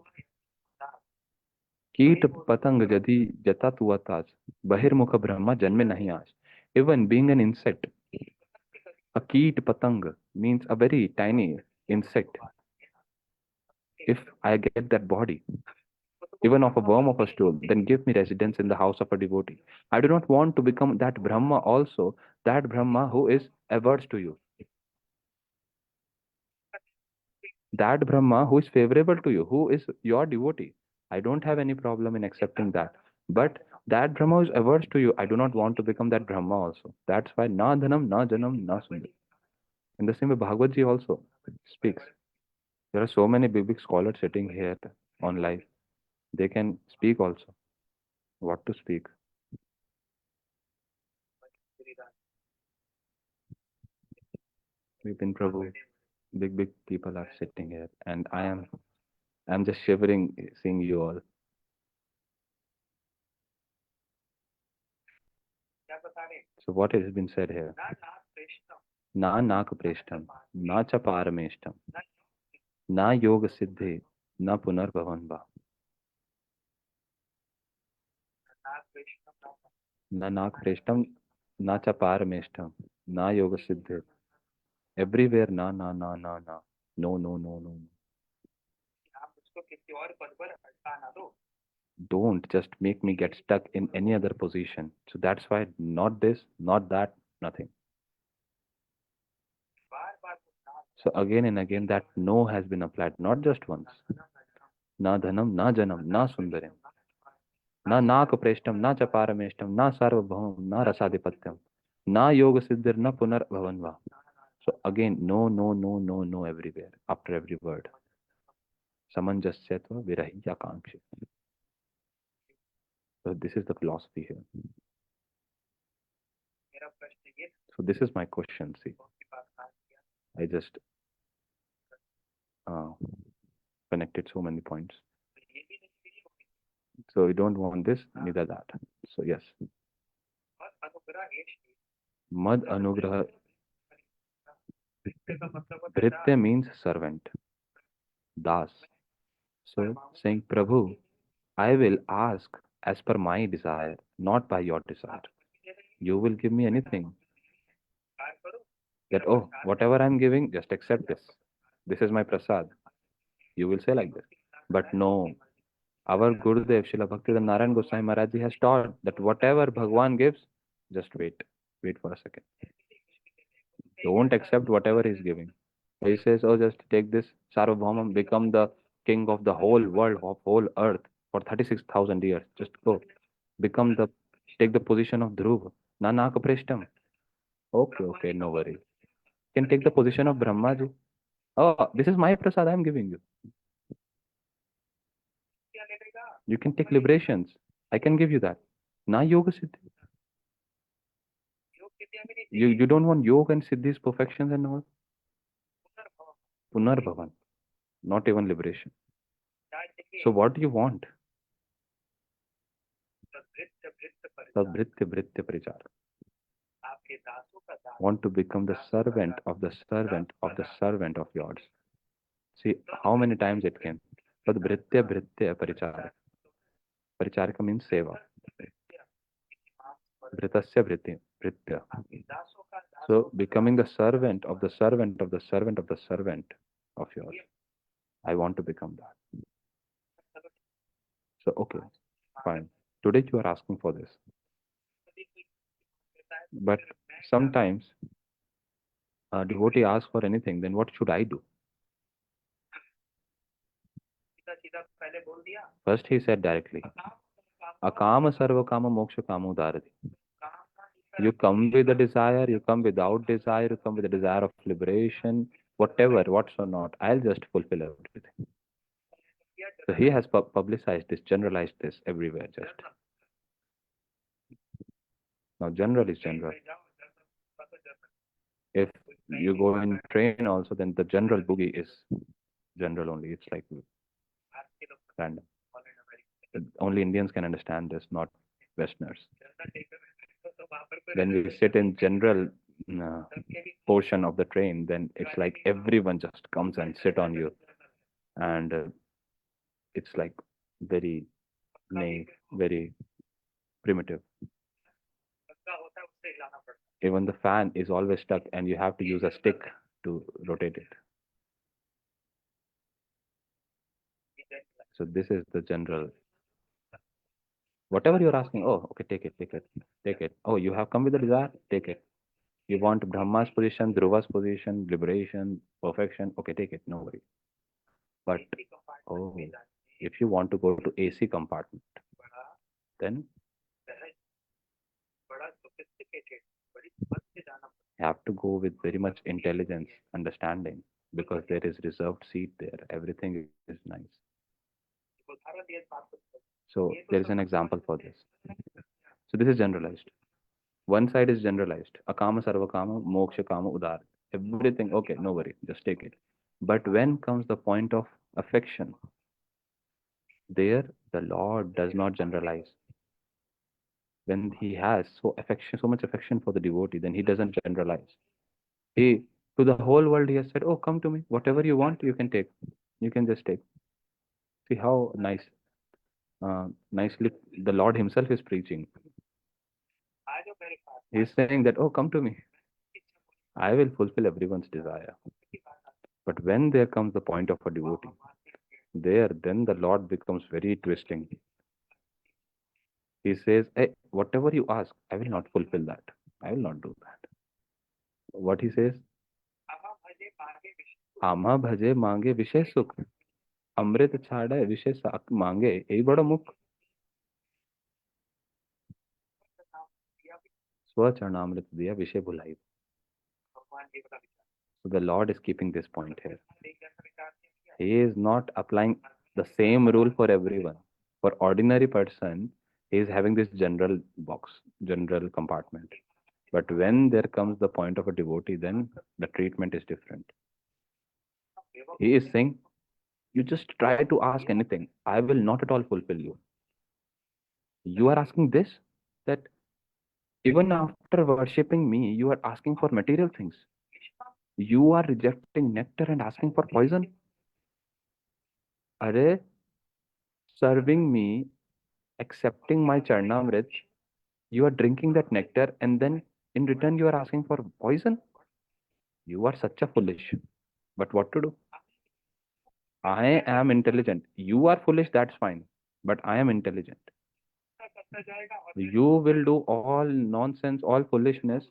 कीट पतंग यदि जता तु अताज बहिर्मुख ब्रह्मा जन्मे nahi आज. Even being an insect, a keet patang means a very tiny insect. If I get that body, even of a worm of a stool, then give me residence in the house of a devotee. I do not want to become that Brahma also, that Brahma who is averse to you, that Brahma who is favorable to you, who is your devotee. I don't have any problem in accepting that. But that Brahma is averse to you. I do not want to become that Brahma also. That's why na dhanam, na janam, na sundar. In the same way, Bhagavad Ji also speaks. There are so many big, big scholars sitting here on live. They can speak also. What to speak? Vipin Prabhu, big, big people are sitting here, and I'm just shivering seeing you all. So what has been said here? Na nak preshtam, na cha parameshtam, na yoga siddhi, na punar bhavanva. Na nak preshtam, na cha parameshtam, na yoga siddhi. Everywhere na na na na na. No no no no. Don't just make me get stuck in any other position. So that's why not this, not that, nothing. So again and again that no has been applied, not just once. Na dhanam, na janam, na sundarim, na preshtam, na chaparameshtam, na sarvabhaumam, na rasadipatyam, na yoga siddhir, na punar bhavanva. So again, no, no, no, no, no everywhere, after every word. Samanjasyatva virahya kankshi. So this is the philosophy here. So this is my question, see. I just connected so many points. So we don't want this, neither that. So yes. Mad anugraha. Bhritya means servant. Das. So saying, Prabhu, I will ask as per my desire, not by your desire. You will give me anything. That, oh, whatever I'm giving, just accept this. This is my prasad. You will say like this. But no, our Gurudev Srila Bhaktivedanta Narayan Goswami Maharaj Ji has taught that whatever Bhagwan gives, just wait. Wait for a second. Don't accept whatever he's giving. He says, oh, just take this Sarvabhaumam, become the king of the whole world, of whole earth for 36,000 years. Just go. Become the, take the position of Dhruva. Nanaka Prishtam. Okay, okay, no worry. Can take the position of Brahmaji. Oh, this is my prasad I'm giving you. You can take liberations. I can give you that. Na yoga siddhi. You don't want yoga and siddhis, perfections and all. Punarbhavan. Not even liberation. So what do you want? Sabhritya Bhritya Parichar. Want to become the servant of the servant of the servant of yours. See how many times it came. Sadbhritya Bhritya Parichar. Paricharika means seva. Bhritasya Bhritya. So becoming the servant of the servant of the servant of the servant of yours. I want to become that. So okay, fine. Today you are asking for this. But sometimes a devotee asks for anything, then what should I do? First he said directly, Akama sarva kama moksha kama udarati. You come with a desire, you come without desire, you come with a desire of liberation, whatever, what's or not, I'll just fulfill everything. So he has publicized this, generalized this everywhere just. Now general is general. If you go in train also, then the general boogie is general only. It's like random. Only Indians can understand this, not Westerners. When we sit in general uh, portion of the train, then it's like everyone just comes and sit on you, and it's like very naive, very primitive. Even the fan is always stuck, and you have to use a stick to rotate it. So this is the general. Whatever you're asking, oh, okay, take it, take it, take it. Oh, you have come with a desire, take it. You want Brahma's position, Dhruva's position, liberation, perfection, okay, take it, no worry. But oh, if you want to go to AC compartment, then you have to go with very much intelligence, understanding, because there is reserved seat there. Everything is nice. So there is an example for this. So this is generalized. One side is generalized. Akama, sarva kama, moksha kama, udar. Everything, okay, no worry, just take it. But when comes the point of affection, there the Lord does not generalize. When he has so much affection for the devotee, then he doesn't generalize. He to the whole world he has said, "Oh, come to me. Whatever you want, you can take. You can just take." See how nicely the Lord Himself is preaching. He is saying that, "Oh, come to me. I will fulfill everyone's desire." But when there comes the point of a devotee, there then the Lord becomes very twisting. He says, "Hey, whatever you ask, I will not fulfill that. I will not do that." What he says? आमा भजे मांगे विषय सुख अमृत छाड़े विषय मांगे यही बड़ा मुख स्वचरणामृत दिया विषय भुलाई. So the Lord is keeping this point here. He is not applying the same rule for everyone. For ordinary person, he is having this general box, general compartment. But when there comes the point of a devotee, then the treatment is different. He is saying, you just try to ask anything. I will not at all fulfill you. You are asking this, that even after worshipping me, you are asking for material things. You are rejecting nectar and asking for poison. Are serving me, accepting my charnamrit, you are drinking that nectar and then in return you are asking for poison? You are such a foolish. But what to do? I am intelligent. You are foolish, that's fine. But I am intelligent. You will do all nonsense, all foolishness,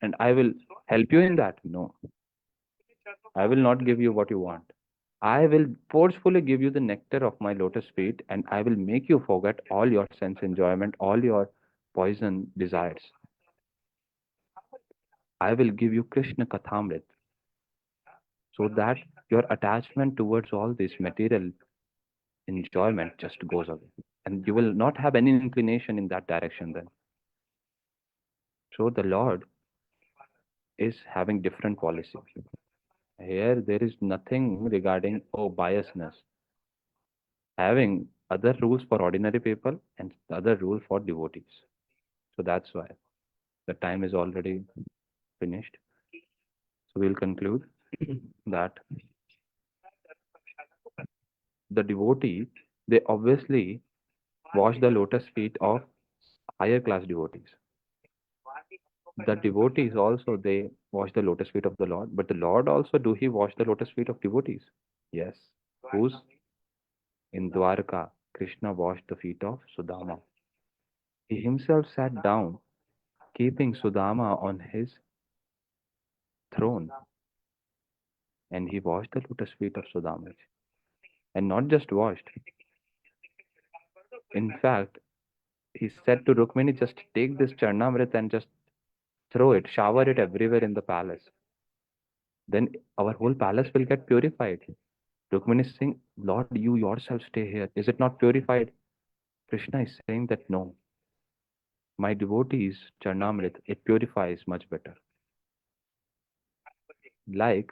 and I will help you in that. No, I will not give you what you want. I will forcefully give you the nectar of my lotus feet, and I will make you forget all your sense enjoyment, all your poison desires. I will give you Krishna Kathamrit so that your attachment towards all this material enjoyment just goes away. And you will not have any inclination in that direction then. So the Lord is having different policy. Here there is nothing regarding biasness. Having other rules for ordinary people and the other rule for devotees. So that's why the time is already finished. So we'll conclude that the devotee, they obviously wash the lotus feet of higher class devotees. The devotees also, they wash the lotus feet of the Lord, but the Lord also, do he wash the lotus feet of devotees? Yes. Who's in Dwarka? Krishna washed the feet of Sudama. He himself sat down, keeping Sudama on his throne, and he washed the lotus feet of Sudama. And not just washed. In fact, he said to Rukmini, just take this Charnamrit and just throw it, shower it everywhere in the palace. Then our whole palace will get purified. Rukmini is saying, Lord, you yourself stay here. Is it not purified? Krishna is saying that no, my devotees, Charnamrit, it purifies much better. Like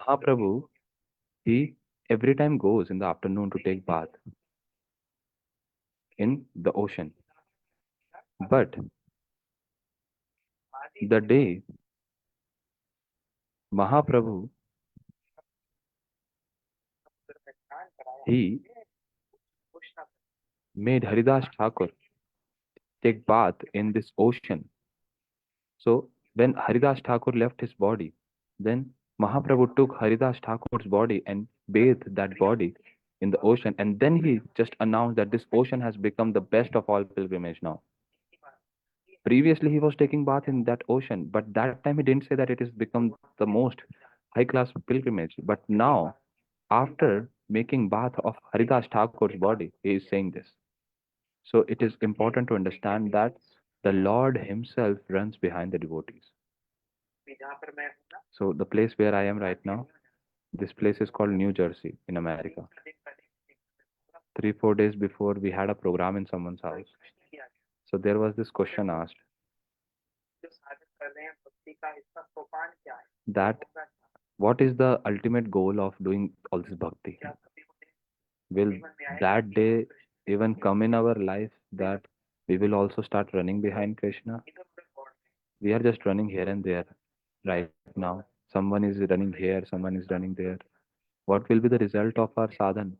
Mahaprabhu, he every time goes in the afternoon to take bath in the ocean. But the day Mahaprabhu, he made Haridas Thakur take bath in this ocean. So when Haridas Thakur left his body, then Mahaprabhu took Haridas Thakur's body and bathed that body in the ocean, and then he just announced that this ocean has become the best of all pilgrimage now. Previously, he was taking bath in that ocean, but that time he didn't say that it has become the most high class pilgrimage. But now, after making bath of Haridas Thakur's body, he is saying this. So it is important to understand that the Lord Himself runs behind the devotees. So the place where I am right now, this place is called New Jersey in America. 3 4 days before, we had a program in someone's house. So there was this question asked that what is the ultimate goal of doing all this bhakti? Will that day even come in our life that we will also start running behind Krishna? We are just running here and there right now. Someone is running here, someone is running there. What will be the result of our sadhana?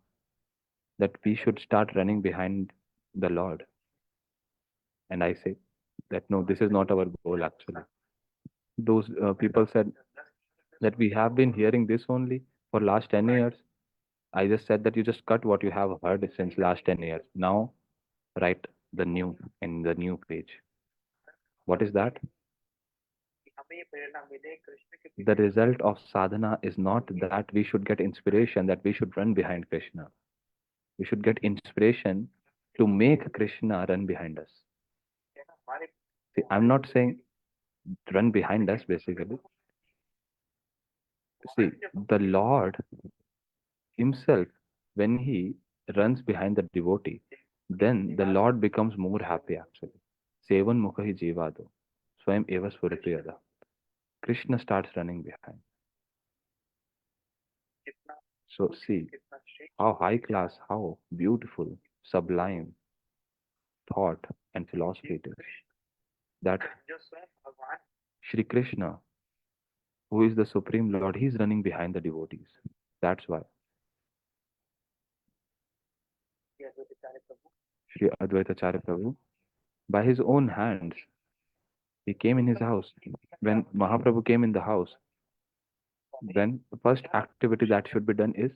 That we should start running behind the Lord. And I say that no, this is not our goal actually. Those people said that we have been hearing this only for last 10 years. I just said that you just cut what you have heard since last 10 years. Now write the new in the new page. What is that? The result of sadhana is not that we should get inspiration, that we should run behind Krishna. We should get inspiration to make Krishna run behind us. See, I'm not saying run behind us basically. See, the Lord Himself, when He runs behind the devotee, then the Lord becomes more happy actually. Sevan mukha hi jivado, swayam eva spurati yada. Krishna starts running behind. So see how high class, how beautiful, sublime thought and philosophy it is. That Shri Krishna, who is the Supreme Lord, He's running behind the devotees. That's why Shri Advaita Acharya Prabhu, by his own hands, he came in his house. When Mahaprabhu came in the house, Then the first activity that should be done is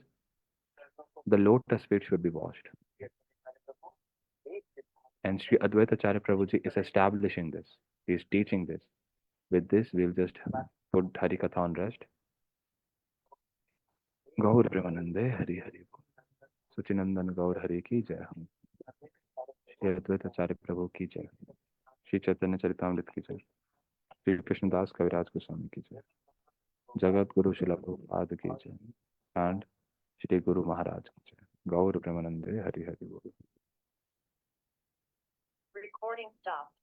the lotus feet should be washed. And Sri Advaita Acharya Prabhuji is establishing this. He is teaching this. With this, we'll just put Harikatha on rest. Gaur Premanande Hari Hari Bol. Suchinandan Gaur Hari ki jai. Shri Advaita Acharya Prabhu ki jai. Shri Chaitanya Charitamrita ki jai. Shri Krishnadas Kaviraj Goswami ki jai. Jagat Guru Srila Prabhupada ki jai. And Shri Guru Maharaj ki jai. Gaur Premanande Hari Hari Bol. Recording stopped.